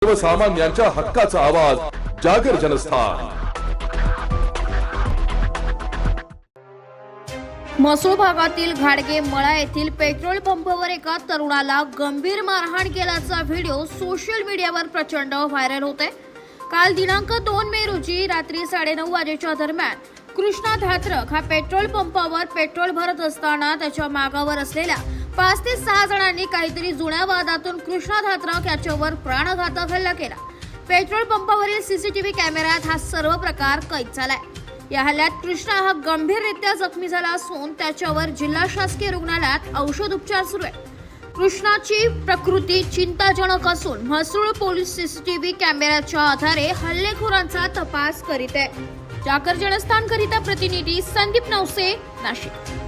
सर्वसामान्यांच्या हक्काचा आवाज जागर जनस्थान। म्हसोळ भागातील घाडगे मळा येथील पेट्रोल पंपावर एका तरुणाला गंभीर मारहाण केल्याचा व्हिडिओ सोशल मीडियावर प्रचंड व्हायरल होते। काल दिनांक 2 मे रोजी रात्री 9:30 वाजेच्या दरम्यान कृष्णा धात्रक हा पेट्रोल पंपावर पेट्रोल भरत असताना त्याच्या मागावर असलेल्या 5 ते 6 जणांनी काहीतरी जुन्या वादातून कृष्णा धात्रक याच्यावर प्राणघातक हल्ला केला। पेट्रोल पंपावरील सीसीटीव्ही कॅमेऱ्यात हा सर्व प्रकार कैद झालाय। या हल्ल्यात कृष्णा हा गंभीररित्या जखमी झाला असून त्याच्यावर जिल्हा शासकीय रुग्णालयात औषध उपचार सुरू आहे। कृष्णाची प्रकृती चिंताजनक असून म्हसोळ पोलीस सीसीटीव्ही कॅमेऱ्याच्या आधारे हल्लेखोरांचा तपास करीत आहे। जागर जनस्थान करिता प्रतिनिधी संदीप नवसे, नाशिक।